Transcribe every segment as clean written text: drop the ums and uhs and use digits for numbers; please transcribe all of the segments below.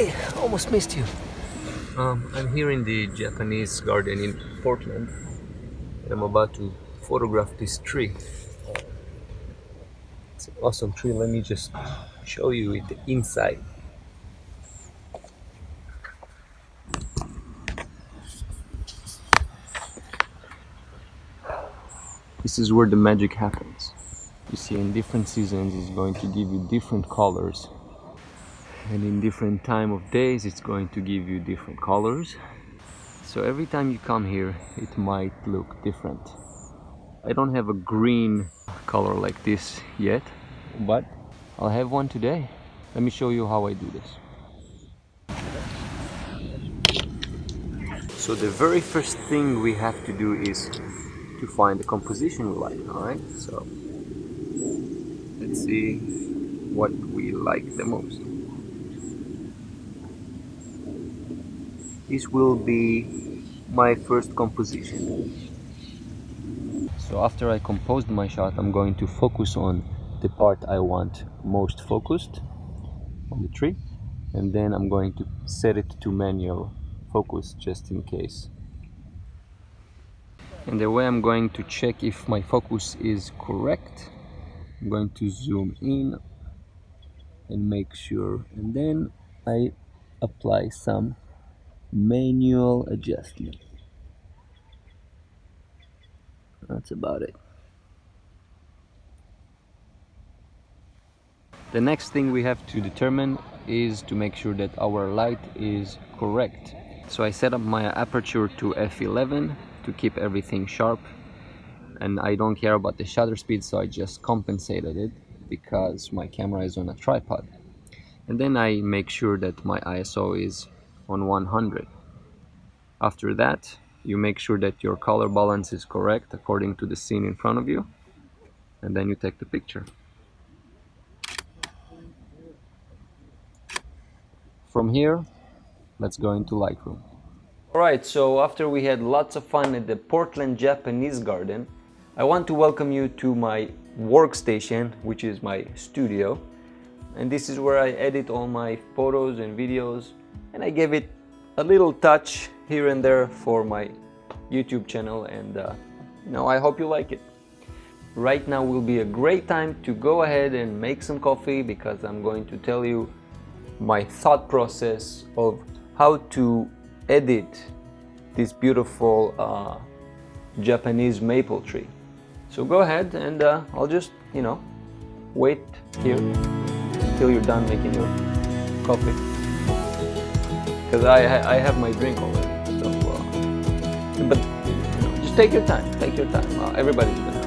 Hey, almost missed you. I'm here in the Japanese garden in Portland, and I'm about to photograph this tree. It's an awesome tree. Let me just show you it inside. This is where the magic happens. You see, in different seasons, it's going to give you different colors, and in different time of days, it's going to give you different colors. So every time you come here, it might look different. I don't have a green color like this yet, but I'll have one today. Let me show you how I do this. So the very first thing we have to do is to find the composition we like, alright? So let's see what we like the most. This will be my first composition. So after I composed my shot, I'm going to focus on the part I want most focused on the tree, and then I'm going to set it to manual focus just in case. And the way I'm going to check if my focus is correct, I'm going to zoom in and make sure, and then I apply some manual adjustment. That's about it. The next thing we have to determine is to make sure that our light is correct. So I set up my aperture to f11 to keep everything sharp, and I don't care about the shutter speed, so I just compensated it because my camera is on a tripod. And then I make sure that my ISO is on 100. After that, you make sure that your color balance is correct according to the scene in front of you, and then you take the picture. From here, let's go into Lightroom. Alright, so after we had lots of fun at the Portland Japanese garden, I want to welcome you to my workstation, which is my studio. And this is where I edit all my photos and videos, and I give it a little touch here and there for my YouTube channel, and I hope you like it. Right now will be a great time to go ahead and make some coffee, because I'm going to tell you my thought process of how to edit this beautiful Japanese maple tree. So go ahead, and I'll just, wait here until you're done making your coffee, because I have my drink already. So, but just take your time. Take your time. Everybody's gonna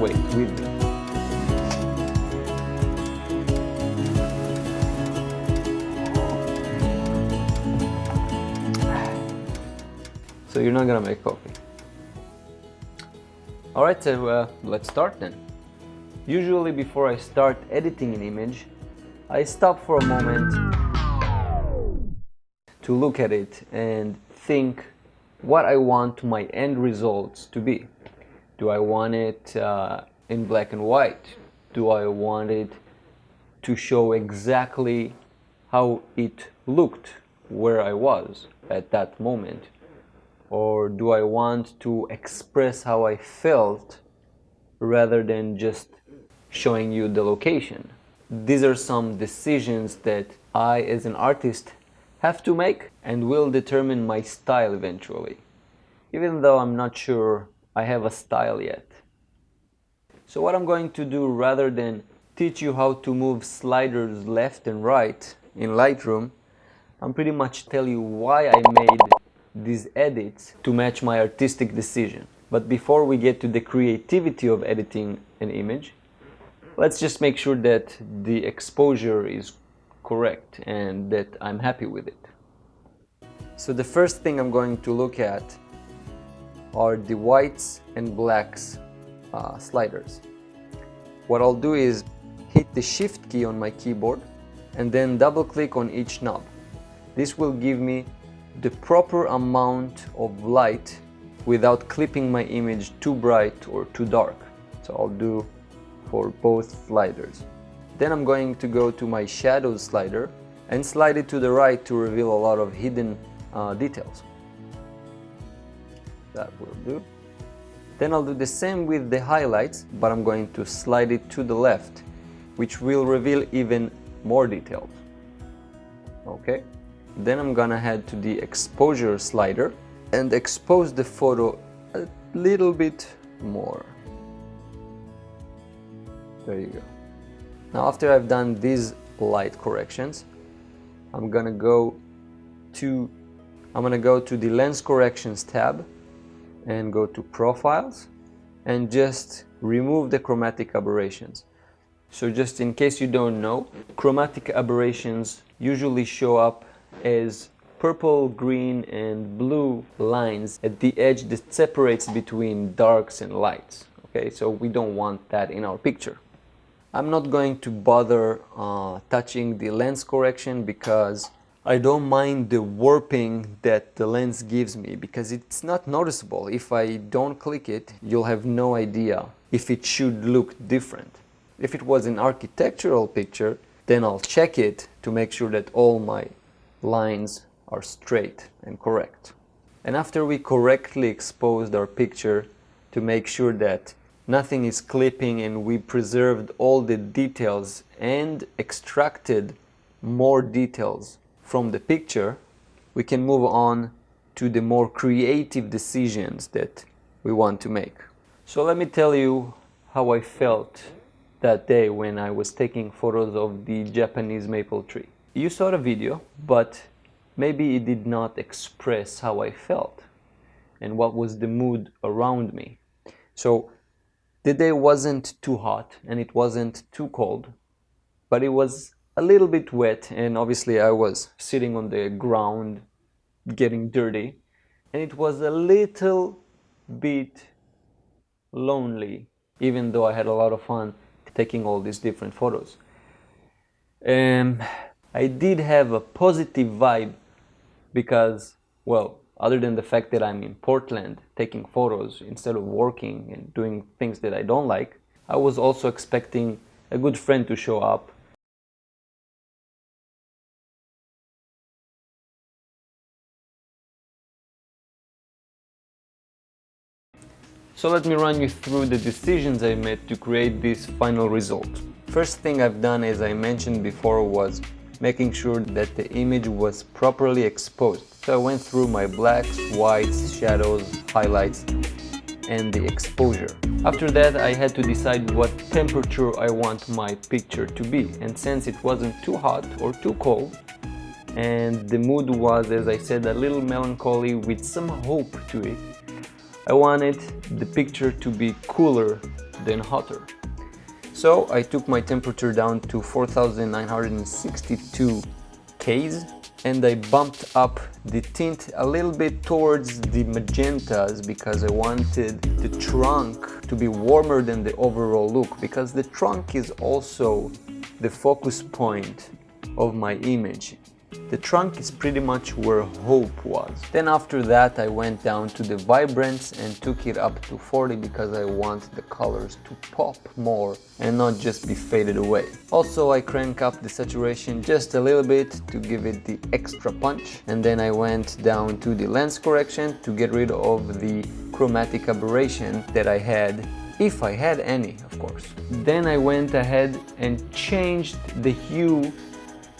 wait with me. So you're not gonna make coffee. Alright, so let's start then. Usually before I start editing an image, I stop for a moment to look at it and think what I want my end results to be. Do I want it in black and white? Do I want it to show exactly how it looked where I was at that moment? Or do I want to express how I felt rather than just showing you the location? These are some decisions that I, as an artist, have to make and will determine my style eventually, even though I'm not sure I have a style yet. So what I'm going to do, rather than teach you how to move sliders left and right in Lightroom, I'm pretty much tell you why I made these edits to match my artistic decision. But before we get to the creativity of editing an image, let's just make sure that the exposure is correct and that I'm happy with it. So the first thing I'm going to look at are the whites and blacks sliders. What I'll do is hit the shift key on my keyboard and then double click on each knob. This will give me the proper amount of light without clipping my image too bright or too dark. So I'll do for both sliders. Then I'm going to go to my shadows slider and slide it to the right to reveal a lot of hidden details. That will do. Then I'll do the same with the highlights, but I'm going to slide it to the left, which will reveal even more details. Okay. Then I'm gonna head to the exposure slider and expose the photo a little bit more. There you go. Now after I've done these light corrections, I'm gonna go to the lens corrections tab and go to profiles and just remove the chromatic aberrations. So just in case you don't know, chromatic aberrations usually show up as purple, green and blue lines at the edge that separates between darks and lights. Okay, so we don't want that in our picture. I'm not going to bother touching the lens correction because I don't mind the warping that the lens gives me, because it's not noticeable. If I don't click it, you'll have no idea if it should look different. If it was an architectural picture, then I'll check it to make sure that all my lines are straight and correct. And after we correctly exposed our picture to make sure that nothing is clipping and we preserved all the details and extracted more details from the picture, we can move on to the more creative decisions that we want to make. So let me tell you how I felt that day when I was taking photos of the Japanese maple tree. You saw the video, but maybe it did not express how I felt and what was the mood around me. So the day wasn't too hot and it wasn't too cold, but it was a little bit wet, and obviously I was sitting on the ground getting dirty, and it was a little bit lonely, even though I had a lot of fun taking all these different photos. I did have a positive vibe because, well, other than the fact that I'm in Portland taking photos instead of working and doing things that I don't like, I was also expecting a good friend to show up. So let me run you through the decisions I made to create this final result. First thing I've done, as I mentioned before, was making sure that the image was properly exposed. So I went through my blacks, whites, shadows, highlights, and the exposure. After that, I had to decide what temperature I want my picture to be. And since it wasn't too hot or too cold, and the mood was, as I said, a little melancholy with some hope to it, I wanted the picture to be cooler than hotter. So I took my temperature down to 4962 Ks and I bumped up the tint a little bit towards the magentas because I wanted the trunk to be warmer than the overall look, because the trunk is also the focus point of my image. The trunk is pretty much where hope was. Then after that I went down to the vibrance and took it up to 40 because I want the colors to pop more and not just be faded away. Also I crank up the saturation just a little bit to give it the extra punch, and then I went down to the lens correction to get rid of the chromatic aberration that I had, if I had any, of course. Then I went ahead and changed the hue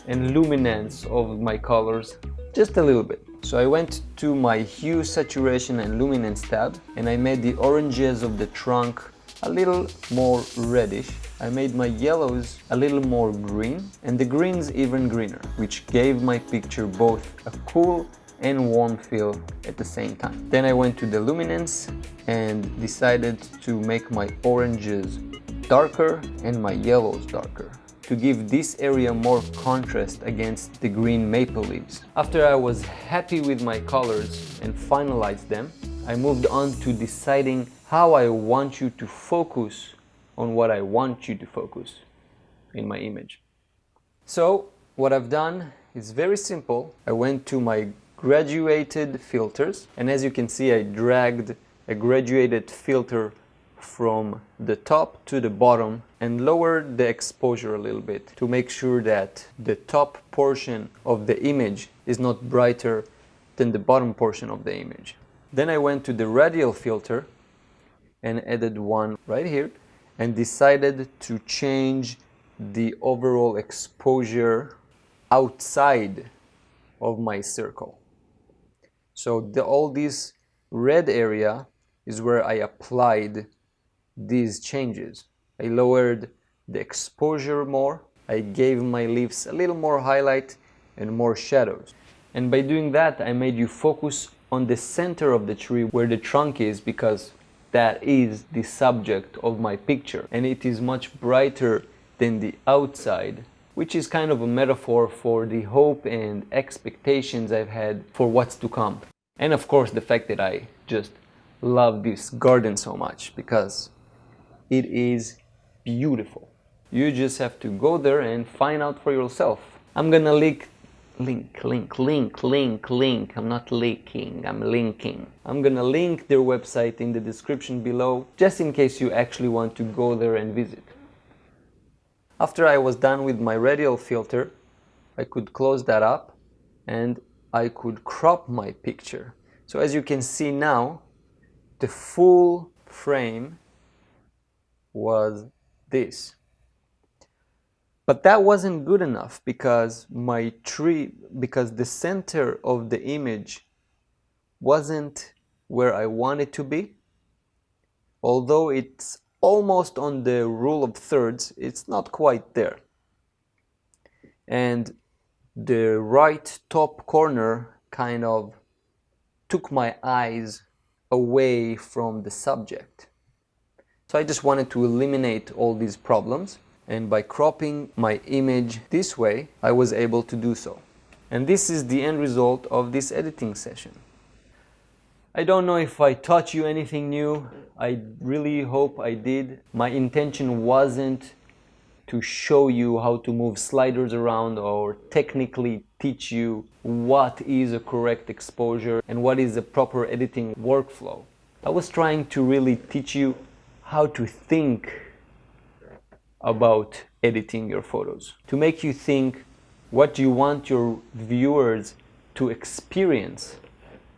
and luminance of my colors just a little bit. So I went to my hue, saturation and luminance tab and I made the oranges of the trunk a little more reddish. I made my yellows a little more green and the greens even greener, which gave my picture both a cool and warm feel at the same time. Then I went to the luminance and decided to make my oranges darker and my yellows darker, to give this area more contrast against the green maple leaves. After I was happy with my colors and finalized them, I moved on to deciding how I want you to focus on what I want you to focus in my image. So what I've done is very simple. I went to my graduated filters, and as you can see I dragged a graduated filter from the top to the bottom and lowered the exposure a little bit to make sure that the top portion of the image is not brighter than the bottom portion of the image. Then I went to the radial filter and added one right here and decided to change the overall exposure outside of my circle. So all this red area is where I applied these changes. I lowered the exposure more, I gave my leaves a little more highlight and more shadows. And by doing that, I made you focus on the center of the tree where the trunk is, because that is the subject of my picture, and it is much brighter than the outside, which is kind of a metaphor for the hope and expectations I've had for what's to come. And of course the fact that I just love this garden so much, because it is beautiful. You just have to go there and find out for yourself. I'm gonna link. I'm not leaking, I'm linking. I'm gonna link their website in the description below, just in case you actually want to go there and visit. After I was done with my radial filter, I could close that up and I could crop my picture. So as you can see now, the full frame was this. But that wasn't good enough because the center of the image wasn't where I want it to be. Although it's almost on the rule of thirds, it's not quite there. And the right top corner kind of took my eyes away from the subject. So I just wanted to eliminate all these problems, and by cropping my image this way, I was able to do so. And this is the end result of this editing session. I don't know if I taught you anything new. I really hope I did. My intention wasn't to show you how to move sliders around or technically teach you what is a correct exposure and what is a proper editing workflow. I was trying to really teach you how to think about editing your photos, to make you think what you want your viewers to experience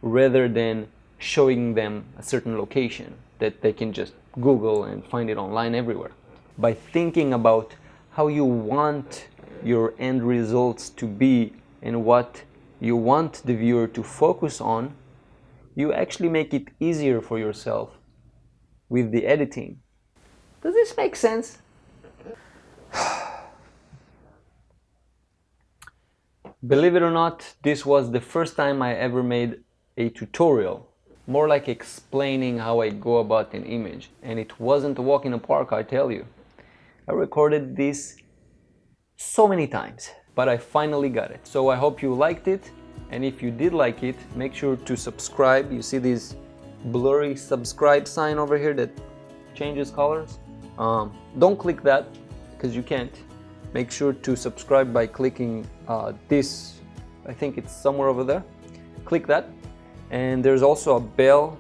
rather than showing them a certain location that they can just Google and find it online everywhere. By thinking about how you want your end results to be and what you want the viewer to focus on, you actually make it easier for yourself with the editing. Does this make sense? Believe it or not, this was the first time I ever made a tutorial, more like explaining how I go about an image, and it wasn't a walk in the park, I tell you. I recorded this so many times, but I finally got it. So I hope you liked it, and if you did like it, make sure to subscribe. You see this blurry subscribe sign over here that changes colors? Don't click that, because you can't. Make sure to subscribe by clicking this, I think it's somewhere over there. Click that, and there's also a bell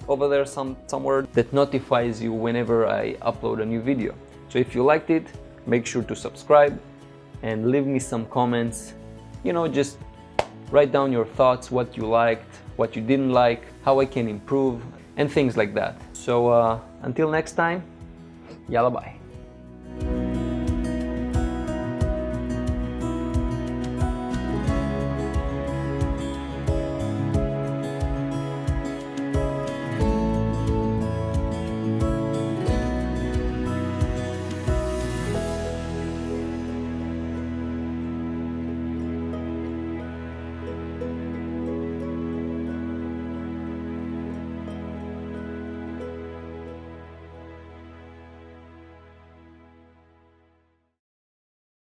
over there somewhere that notifies you whenever I upload a new video. So if you liked it, make sure to subscribe and leave me some comments. You know, just write down your thoughts, what you liked, what you didn't like, how I can improve, and things like that. So until next time, yalla bye.